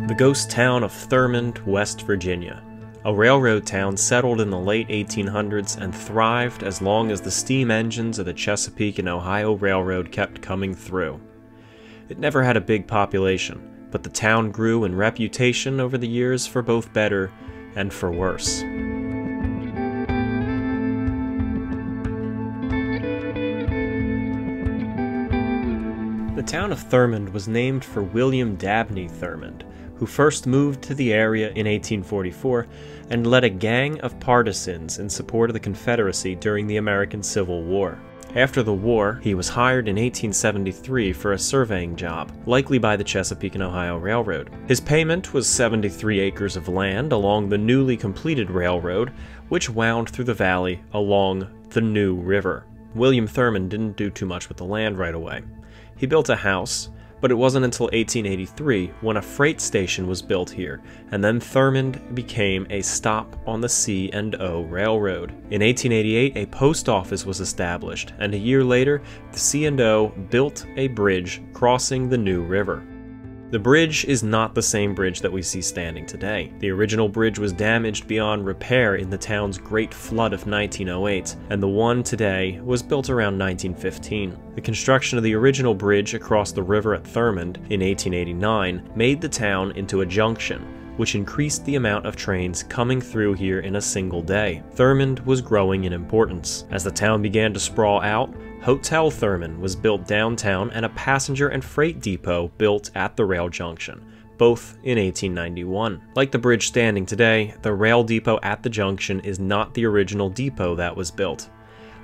The ghost town of Thurmond, West Virginia. A railroad town settled in the late 1800s and thrived as long as the steam engines of the Chesapeake and Ohio Railroad kept coming through. It never had a big population, but the town grew in reputation over the years for both better and for worse. The town of Thurmond was named for William Dabney Thurmond, who first moved to the area in 1844 and led a gang of partisans in support of the Confederacy during the American Civil War. After the war, he was hired in 1873 for a surveying job, likely by the Chesapeake and Ohio Railroad. His payment was 73 acres of land along the newly completed railroad, which wound through the valley along the New River. William Thurman didn't do too much with the land right away. He built a house, but it wasn't until 1883 when a freight station was built here, and then Thurmond became a stop on the C&O Railroad. In 1888, a post office was established, and a year later, the C&O built a bridge crossing the New River. The bridge is not the same bridge that we see standing today. The original bridge was damaged beyond repair in the town's Great Flood of 1908, and the one today was built around 1915. The construction of the original bridge across the river at Thurmond in 1889 made the town into a junction, which increased the amount of trains coming through here in a single day. Thurmond was growing in importance. As the town began to sprawl out, Hotel Thurman was built downtown and a passenger and freight depot built at the rail junction, both in 1891. Like the bridge standing today, the rail depot at the junction is not the original depot that was built.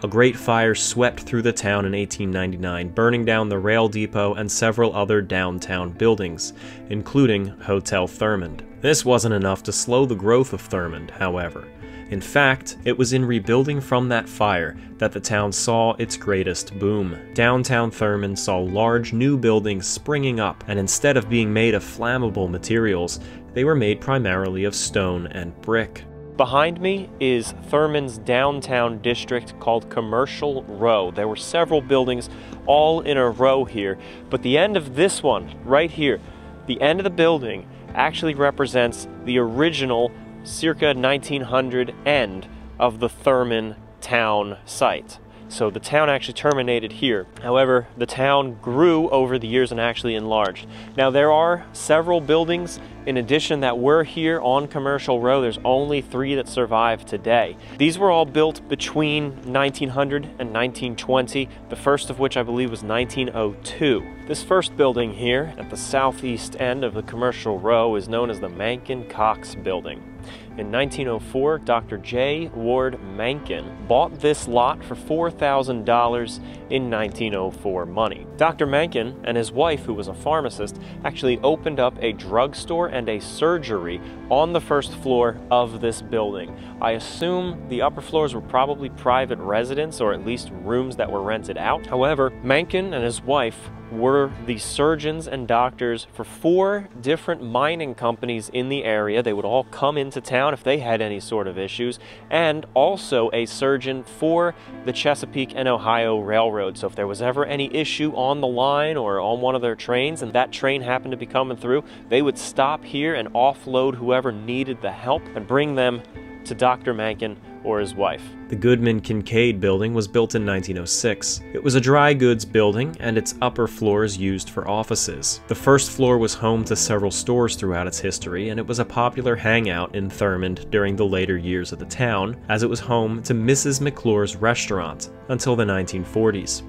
A great fire swept through the town in 1899, burning down the rail depot and several other downtown buildings, including Hotel Thurmond. This wasn't enough to slow the growth of Thurmond, however. In fact, it was in rebuilding from that fire that the town saw its greatest boom. Downtown Thurman saw large new buildings springing up, and instead of being made of flammable materials, they were made primarily of stone and brick. Behind me is Thurman's downtown district called Commercial Row. There were several buildings all in a row here, but the end of this one, right here, the end of the building actually represents the original circa 1900 end of the Thurman town site. So the town actually terminated here. However, the town grew over the years and actually enlarged. Now there are several buildings in addition that were here on Commercial Row. There's only 3 that survive today. These were all built between 1900 and 1920, the first of which I believe was 1902. This first building here at the southeast end of the Commercial Row is known as the Mankin-Cox Building. In 1904, Dr. J. Ward Mankin bought this lot for $4,000 in 1904 money. Dr. Mankin and his wife, who was a pharmacist, actually opened up a drugstore and a surgery on the first floor of this building. I assume the upper floors were probably private residence or at least rooms that were rented out. However, Mankin and his wife were the surgeons and doctors for 4 different mining companies in the area. They would all come into town if they had any sort of issues, and also a surgeon for the Chesapeake and Ohio Railroad. So if there was ever any issue on the line or on one of their trains and that train happened to be coming through, they would stop here and offload whoever needed the help and bring them to Dr. Mankin or his wife. The Goodman-Kincaid building was built in 1906. It was a dry goods building, and its upper floors used for offices. The first floor was home to several stores throughout its history, and it was a popular hangout in Thurmond during the later years of the town, as it was home to Mrs. McClure's restaurant until the 1940s.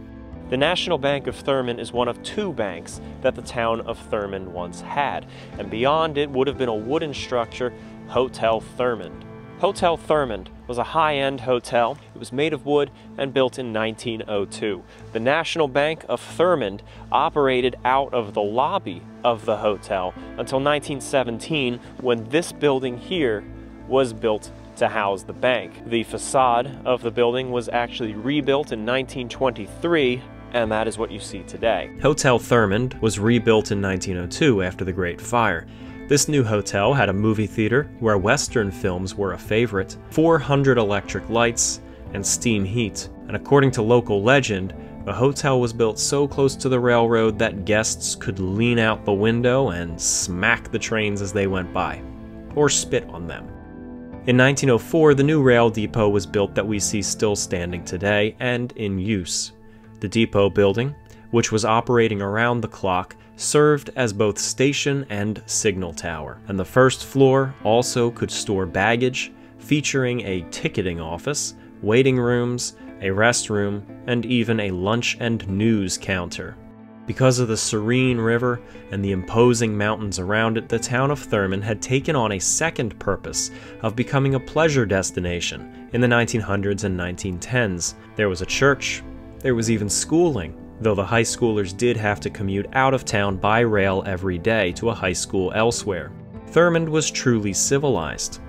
The National Bank of Thurman is one of 2 banks that the town of Thurman once had, and beyond it would have been a wooden structure, Hotel Thurmond. Hotel Thurmond was a high-end hotel. It was made of wood and built in 1902. The National Bank of Thurmond operated out of the lobby of the hotel until 1917, when this building here was built to house the bank. The facade of the building was actually rebuilt in 1923, and that is what you see today. Hotel Thurmond was rebuilt in 1902 after the Great Fire. This new hotel had a movie theater where Western films were a favorite, 400 electric lights, and steam heat. And according to local legend, The hotel was built so close to the railroad that guests could lean out the window and smack the trains as they went by, or spit on them. In 1904, the new rail depot was built that we see still standing today and in use. The depot building, which was operating around the clock, served as both station and signal tower, and the first floor also could store baggage, featuring a ticketing office, waiting rooms, a restroom, and even a lunch and news counter. Because of the serene river and the imposing mountains around it, the town of Thurman had taken on a second purpose of becoming a pleasure destination in the 1900s and 1910s. There was a church, there was even schooling, though the high schoolers did have to commute out of town by rail every day to a high school elsewhere. Thurmond was truly civilized.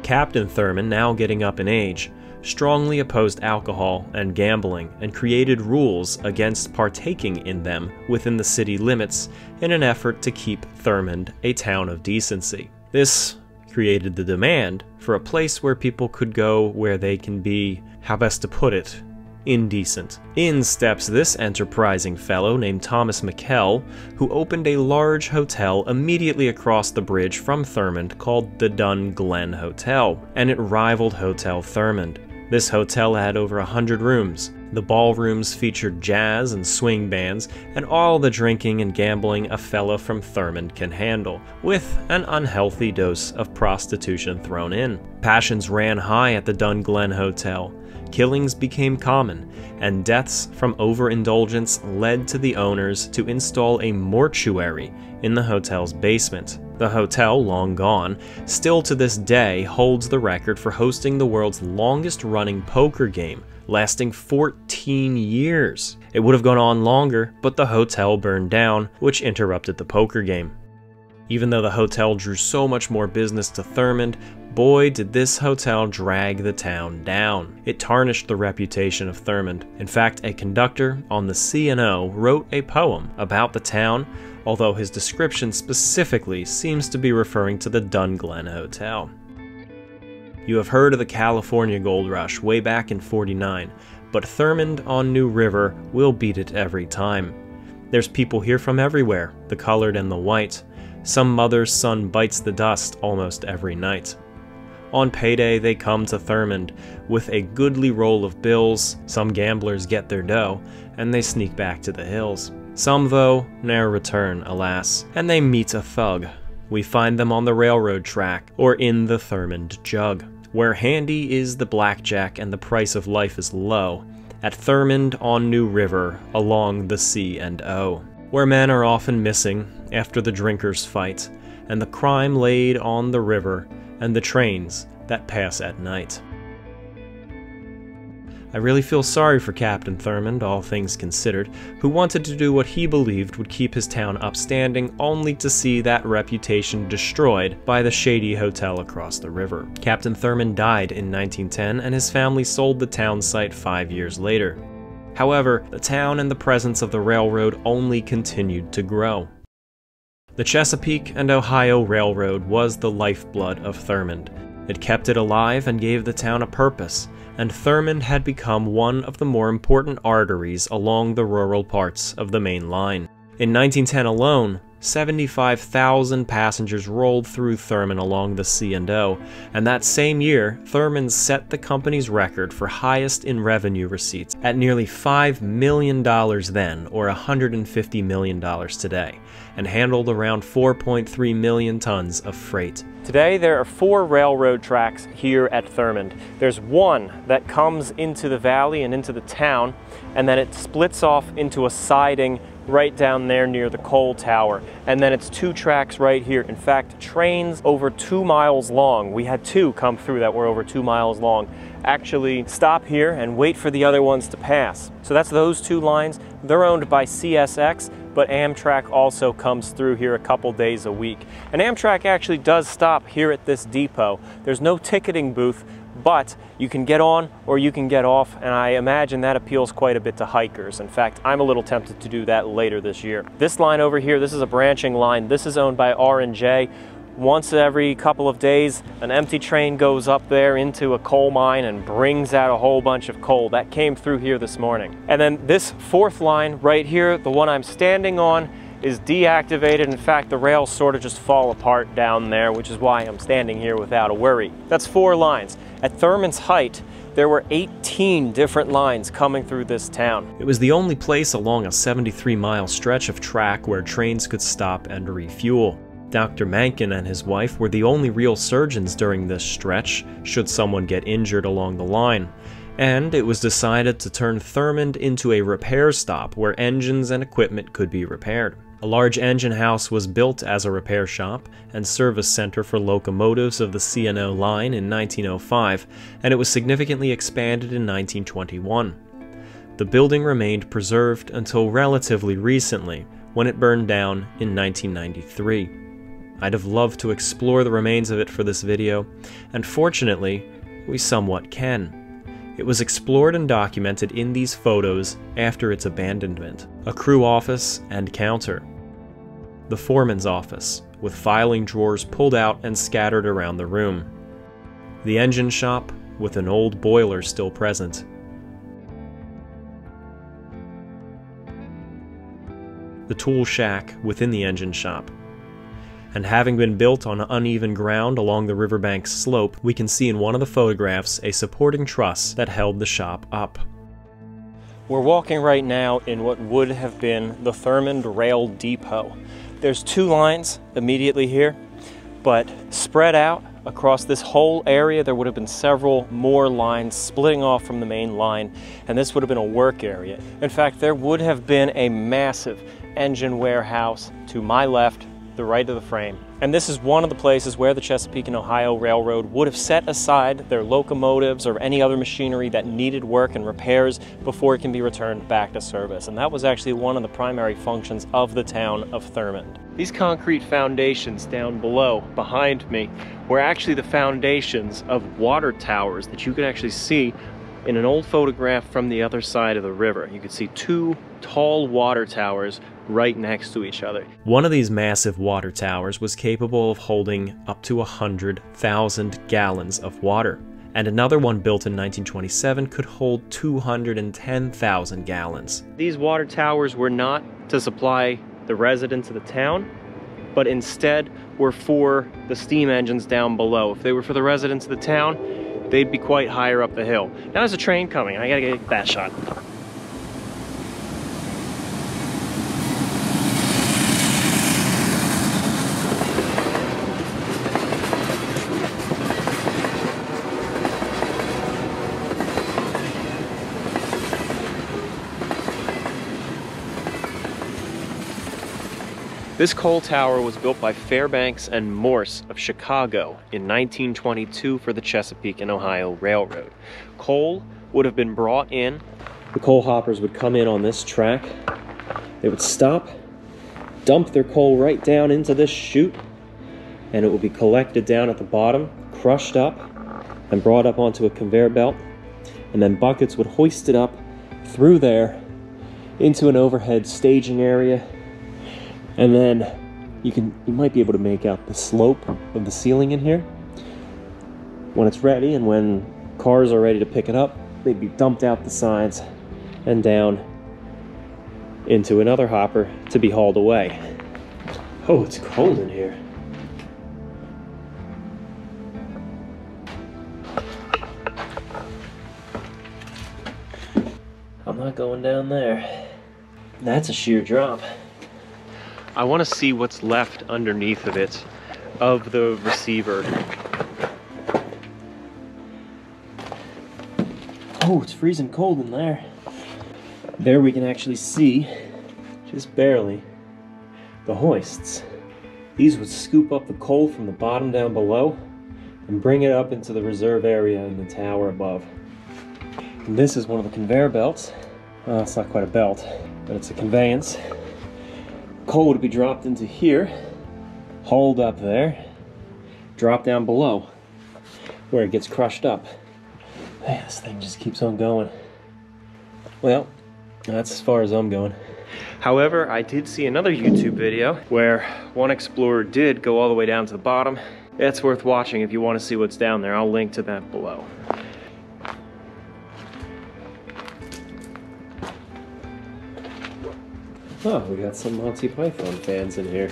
Captain Thurman, now getting up in age, strongly opposed alcohol and gambling and created rules against partaking in them within the city limits in an effort to keep Thurmond a town of decency. This created the demand for a place where people could go where they can be, how best to put it, indecent. In steps this enterprising fellow named Thomas McKell, who opened a large hotel immediately across the bridge from Thurmond called the Dun Glen Hotel, and it rivaled Hotel Thurmond. This hotel had over 100 rooms. The ballrooms featured jazz and swing bands, and all the drinking and gambling a fella from Thurmond can handle, with an unhealthy dose of prostitution thrown in. Passions ran high at the Dun Glen Hotel. Killings became common, and deaths from overindulgence led to the owners to install a mortuary in the hotel's basement. The hotel, long gone, still to this day holds the record for hosting the world's longest-running poker game, lasting 14 years. It would have gone on longer, but the hotel burned down, which interrupted the poker game. Even though the hotel drew so much more business to Thurmond, boy did this hotel drag the town down. It tarnished the reputation of Thurmond. In fact, a conductor on the C&O wrote a poem about the town, although his description specifically seems to be referring to the Dun Glen Hotel. You have heard of the California Gold Rush way back in '49, but Thurmond on New River will beat it every time. There's people here from everywhere, the colored and the white. Some mother's son bites the dust almost every night. On payday, they come to Thurmond with a goodly roll of bills. Some gamblers get their dough, and they sneak back to the hills. Some, though, ne'er return, alas, and they meet a thug. We find them on the railroad track, or in the Thurmond jug. Where handy is the blackjack and the price of life is low, at Thurmond on New River, along the C&O. Where men are often missing after the drinkers fight, and the crime laid on the river, and the trains that pass at night. I really feel sorry for Captain Thurmond, all things considered, who wanted to do what he believed would keep his town upstanding, only to see that reputation destroyed by the shady hotel across the river. Captain Thurmond died in 1910, and his family sold the town site 5 years later. However, the town and the presence of the railroad only continued to grow. The Chesapeake and Ohio Railroad was the lifeblood of Thurmond. It kept it alive and gave the town a purpose, and Thurmond had become one of the more important arteries along the rural parts of the main line. In 1910 alone, 75,000 passengers rolled through Thurman along the C&O, and that same year, Thurman set the company's record for highest in revenue receipts at nearly $5 million then, or $150 million today, and handled around 4.3 million tons of freight. Today, there are 4 railroad tracks here at Thurmond. There's one that comes into the valley and into the town, and then it splits off into a siding right down there near the coal tower, and then it's 2 tracks right here. In fact, trains over 2 miles long, we had 2 come through that were over 2 miles long, actually stop here and wait for the other ones to pass. So that's those 2 lines. They're owned by CSX, but Amtrak also comes through here a couple days a week. And Amtrak actually does stop here at this depot. There's no ticketing booth, but you can get on or you can get off, and I imagine that appeals quite a bit to hikers. In fact, I'm a little tempted to do that later this year. This line over here, this is a branching line. This is owned by R&J. once every couple of days, an empty train goes up there into a coal mine and brings out a whole bunch of coal. That came through here this morning. And then this fourth line right here, the one I'm standing on, is deactivated. In fact, the rails sort of just fall apart down there, which is why I'm standing here without a worry. That's 4 lines. At Thurman's height, there were 18 different lines coming through this town. It was the only place along a 73-mile stretch of track where trains could stop and refuel. Dr. Mankin and his wife were the only real surgeons during this stretch, should someone get injured along the line. And it was decided to turn Thurmond into a repair stop where engines and equipment could be repaired. A large engine house was built as a repair shop and service center for locomotives of the C&O line in 1905, and it was significantly expanded in 1921. The building remained preserved until relatively recently, when it burned down in 1993. I'd have loved to explore the remains of it for this video, and fortunately, we somewhat can. It was explored and documented in these photos after its abandonment. A crew office and counter. The foreman's office, with filing drawers pulled out and scattered around the room. The engine shop, with an old boiler still present. The tool shack within the engine shop. And having been built on uneven ground along the riverbank's slope, we can see in one of the photographs a supporting truss that held the shop up. We're walking right now in what would have been the Thurmond Rail Depot. There's 2 lines immediately here, but spread out across this whole area there would have been several more lines splitting off from the main line, and this would have been a work area. In fact, there would have been a massive engine warehouse to my left, the right of the frame. And this is one of the places where the Chesapeake and Ohio Railroad would have set aside their locomotives or any other machinery that needed work and repairs before it can be returned back to service. And that was actually one of the primary functions of the town of Thurmond. These concrete foundations down below, behind me, were actually the foundations of water towers that you could actually see in an old photograph from the other side of the river. You could see 2 tall water towers right next to each other. One of these massive water towers was capable of holding up to 100,000 gallons of water, and another one built in 1927 could hold 210,000 gallons. These water towers were not to supply the residents of the town, but instead were for the steam engines down below. If they were for the residents of the town, they'd be quite higher up the hill. Now there's a train coming. I gotta get that shot. This coal tower was built by Fairbanks and Morse of Chicago in 1922 for the Chesapeake and Ohio Railroad. Coal would have been brought in. The coal hoppers would come in on this track. They would stop, dump their coal right down into this chute, and it would be collected down at the bottom, crushed up, and brought up onto a conveyor belt. And then buckets would hoist it up through there into an overhead staging area. And then you might be able to make out the slope of the ceiling in here. When it's ready and when cars are ready to pick it up, they'd be dumped out the sides and down into another hopper to be hauled away. Oh, it's cold in here. I'm not going down there. That's a sheer drop. I want to see what's left underneath of it, of the receiver. Oh, it's freezing cold in there. There we can actually see, just barely, the hoists. These would scoop up the coal from the bottom down below and bring it up into the reserve area in the tower above. And this is one of the conveyor belts. Well, it's not quite a belt, but it's a conveyance. Coal would be dropped into here, hauled up there, dropped down below, where it gets crushed up. Man, this thing just keeps on going. Well, that's as far as I'm going. However, I did see another YouTube video where one explorer did go all the way down to the bottom. It's worth watching if you want to see what's down there. I'll link to that below. Oh, we got some Monty Python fans in here.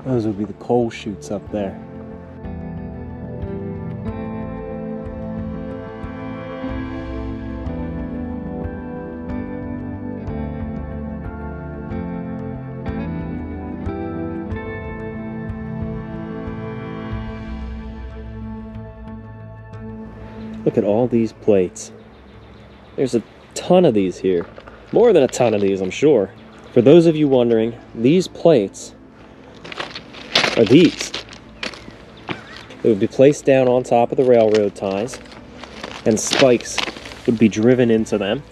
Those would be the coal chutes up there. Look at all these plates. There's a ton of these here. More than a ton of these, I'm sure. For those of you wondering, these plates are these. They would be placed down on top of the railroad ties, and spikes would be driven into them,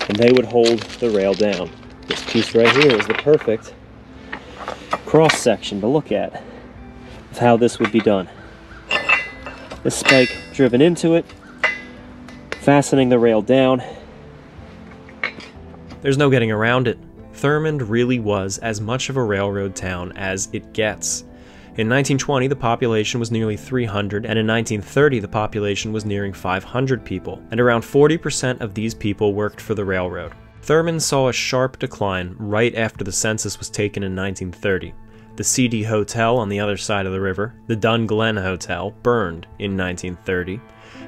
and they would hold the rail down. This piece right here is the perfect cross-section to look at of how this would be done. This spike driven into it, fastening the rail down. There's no getting around it. Thurmond really was as much of a railroad town as it gets. In 1920, the population was nearly 300, and in 1930, the population was nearing 500 people, and around 40% of these people worked for the railroad. Thurmond saw a sharp decline right after the census was taken in 1930. The Seedy Hotel on the other side of the river, the Dun Glen Hotel, burned in 1930,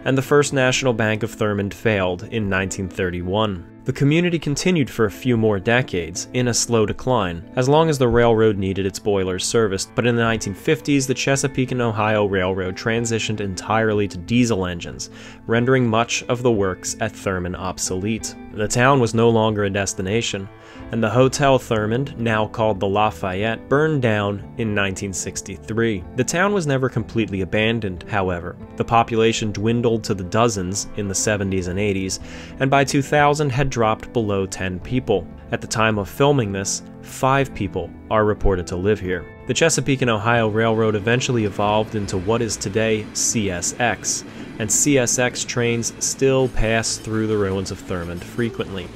and the First National Bank of Thurmond failed in 1931. The community continued for a few more decades, in a slow decline, as long as the railroad needed its boilers serviced, but in the 1950s, the Chesapeake and Ohio Railroad transitioned entirely to diesel engines, rendering much of the works at Thurman obsolete. The town was no longer a destination, and the Hotel Thurmond, now called the Lafayette, burned down in 1963. The town was never completely abandoned, however. The population dwindled to the dozens in the 70s and 80s, and by 2000 had dropped below 10 people. At the time of filming this, 5 people are reported to live here. The Chesapeake and Ohio Railroad eventually evolved into what is today CSX, and CSX trains still pass through the ruins of Thurmond frequently.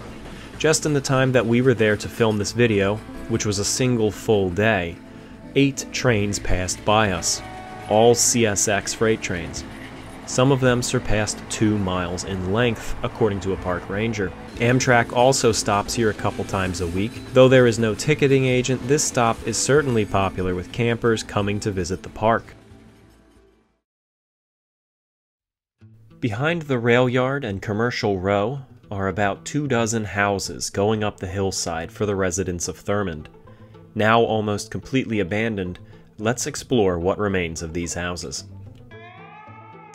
Just in the time that we were there to film this video, which was a single full day, 8 trains passed by us, all CSX freight trains. Some of them surpassed 2 miles in length, according to a park ranger. Amtrak also stops here a couple times a week. Though there is no ticketing agent, this stop is certainly popular with campers coming to visit the park. Behind the rail yard and commercial row are about 24 houses going up the hillside for the residents of Thurmond. Now almost completely abandoned, let's explore what remains of these houses.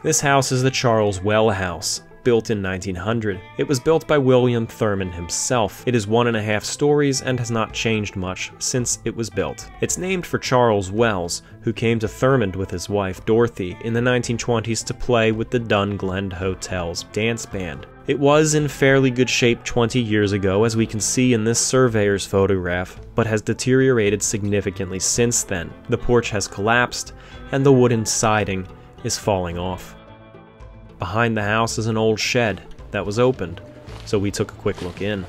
This house is the Charles Well House, built in 1900. It was built by William Thurman himself. It is 1.5 stories and has not changed much since it was built. It's named for Charles Wells, who came to Thurmond with his wife Dorothy in the 1920s to play with the Dun Glen Hotel's dance band. It was in fairly good shape 20 years ago, as we can see in this surveyor's photograph, but has deteriorated significantly since then. The porch has collapsed, and the wooden siding is falling off. Behind the house is an old shed that was opened, so we took a quick look in.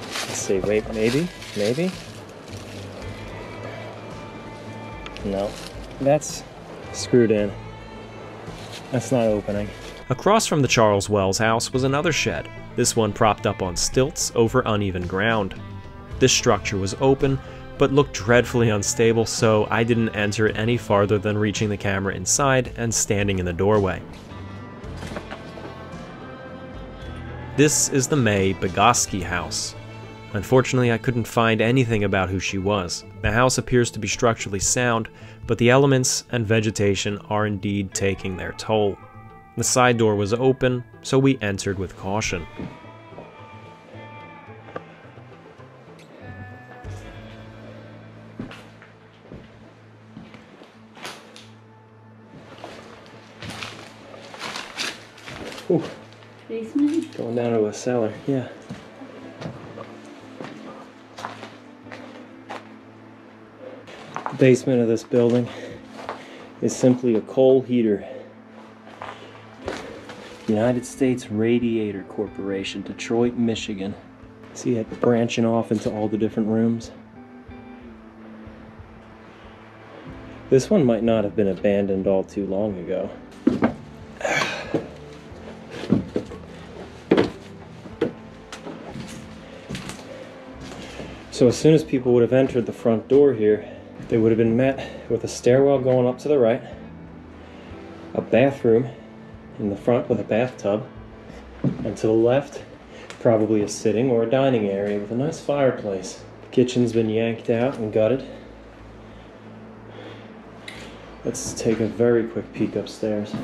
Let's see, wait, maybe? No, that's screwed in. That's not opening. Across from the Charles Wells house was another shed, this one propped up on stilts over uneven ground. This structure was open, but looked dreadfully unstable, so I didn't enter it any farther than reaching the camera inside and standing in the doorway. This is the May Bogosky house. Unfortunately, I couldn't find anything about who she was. The house appears to be structurally sound, but the elements and vegetation are indeed taking their toll. The side door was open, so we entered with caution. Ooh. Basement? Going down to a cellar, yeah. The basement of this building is simply a coal heater. United States Radiator Corporation, Detroit, Michigan. See it branching off into all the different rooms. This one might not have been abandoned all too long ago. So as soon as people would have entered the front door here, they would have been met with a stairwell going up to the right, a bathroom in the front with a bathtub, and to the left, probably a sitting or a dining area with a nice fireplace. The kitchen's been yanked out and gutted. Let's take a very quick peek upstairs.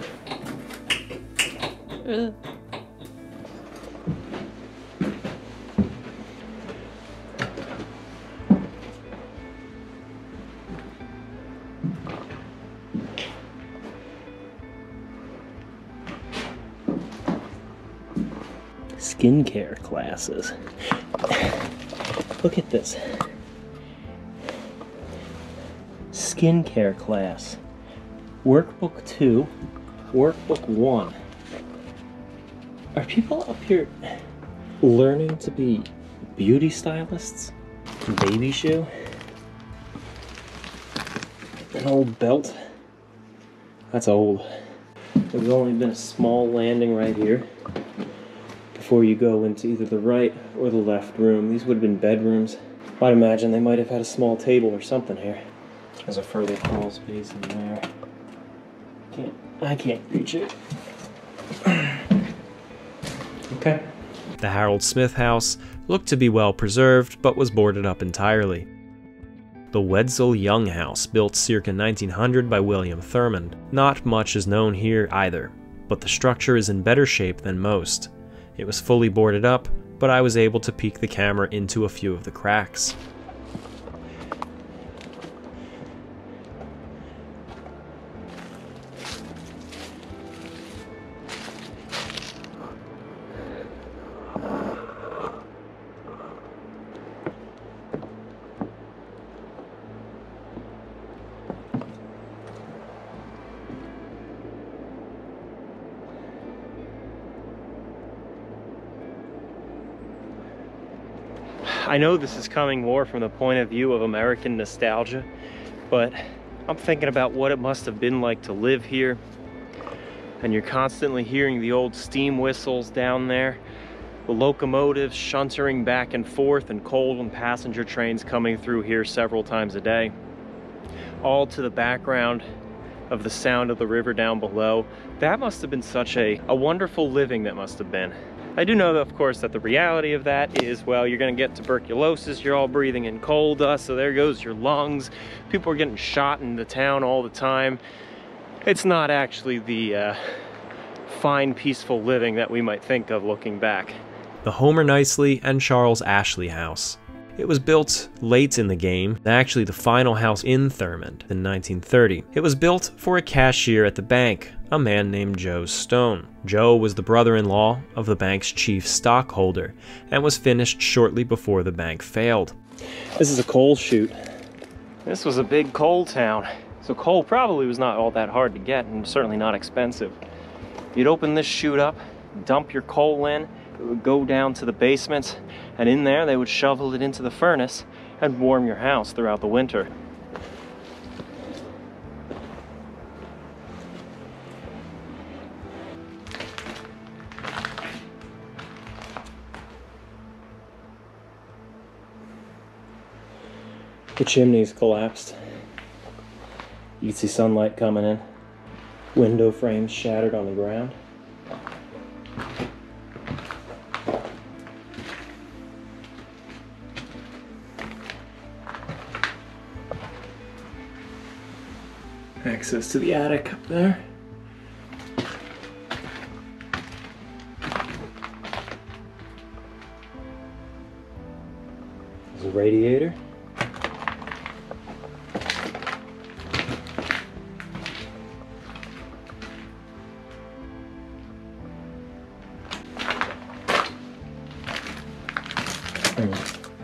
Skincare classes. Look at this. Skincare class. Workbook 2, Workbook 1. Are people up here learning to be beauty stylists? Baby shoe? An old belt? That's old. There's only been a small landing right here before you go into either the right or the left room. These would have been bedrooms. I'd imagine they might have had a small table or something here. There's a further crawl space in there. I can't reach it. Okay. The Harold Smith house looked to be well preserved, but was boarded up entirely. The Wetzel Young house, built circa 1900 by William Thurmond. Not much is known here either, but the structure is in better shape than most. It was fully boarded up, but I was able to peek the camera into a few of the cracks. I know this is coming more from the point of view of American nostalgia, but I'm thinking about what it must have been like to live here. And you're constantly hearing the old steam whistles down there, the locomotives shuntering back and forth, and coal and passenger trains coming through here several times a day. All to the background of the sound of the river down below. That must have been such a wonderful living that must have been. I do know, of course, that the reality of that is, well, you're going to get tuberculosis, you're all breathing in coal dust, so there goes your lungs. People are getting shot in the town all the time. It's not actually the fine, peaceful living that we might think of looking back. The Homer Nicely and Charles Ashley house. It was built late in the game, actually the final house in Thurmond in 1930. It was built for a cashier at the bank, a man named Joe Stone. Joe was the brother-in-law of the bank's chief stockholder and was finished shortly before the bank failed. This is a coal chute. This was a big coal town, so coal probably was not all that hard to get and certainly not expensive. You'd open this chute up, dump your coal in, it would go down to the basement, and in there they would shovel it into the furnace and warm your house throughout the winter. The chimney's collapsed. You can see sunlight coming in. Window frames shattered on the ground. Access to the attic up there. There's a radiator.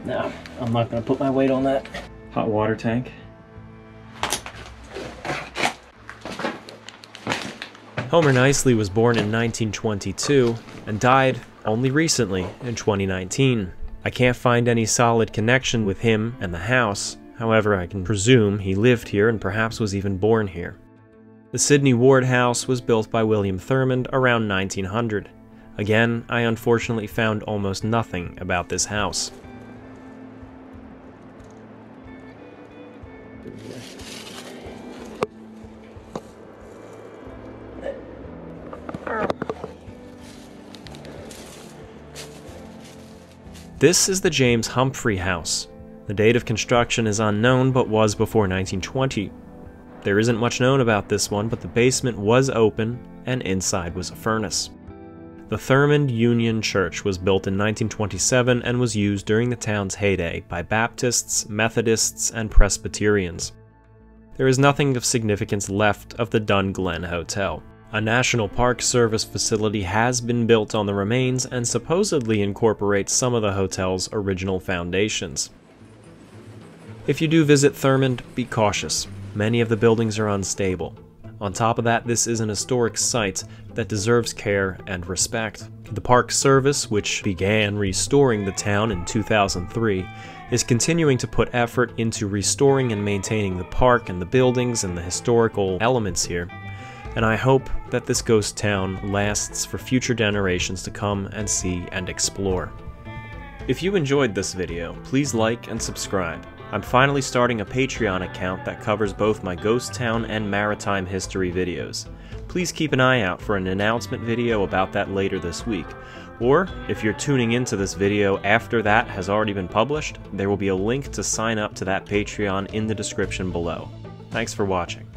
No, I'm not going to put my weight on that. Hot water tank. Homer Nicely was born in 1922 and died only recently in 2019. I can't find any solid connection with him and the house, however I can presume he lived here and perhaps was even born here. The Sidney Ward house was built by William Thurmond around 1900. Again, I unfortunately found almost nothing about this house. This is the James Humphrey house. The date of construction is unknown, but was before 1920. There isn't much known about this one, but the basement was open, and inside was a furnace. The Thurmond Union Church was built in 1927 and was used during the town's heyday by Baptists, Methodists, and Presbyterians. There is nothing of significance left of the Dun Glen Hotel. A National Park Service facility has been built on the remains and supposedly incorporates some of the hotel's original foundations. If you do visit Thurmond, be cautious. Many of the buildings are unstable. On top of that, this is an historic site that deserves care and respect. The Park Service, which began restoring the town in 2003, is continuing to put effort into restoring and maintaining the park and the buildings and the historical elements here. And I hope that this ghost town lasts for future generations to come and see and explore. If you enjoyed this video, please like and subscribe. I'm finally starting a Patreon account that covers both my ghost town and maritime history videos. Please keep an eye out for an announcement video about that later this week. Or, if you're tuning into this video after that has already been published, there will be a link to sign up to that Patreon in the description below. Thanks for watching.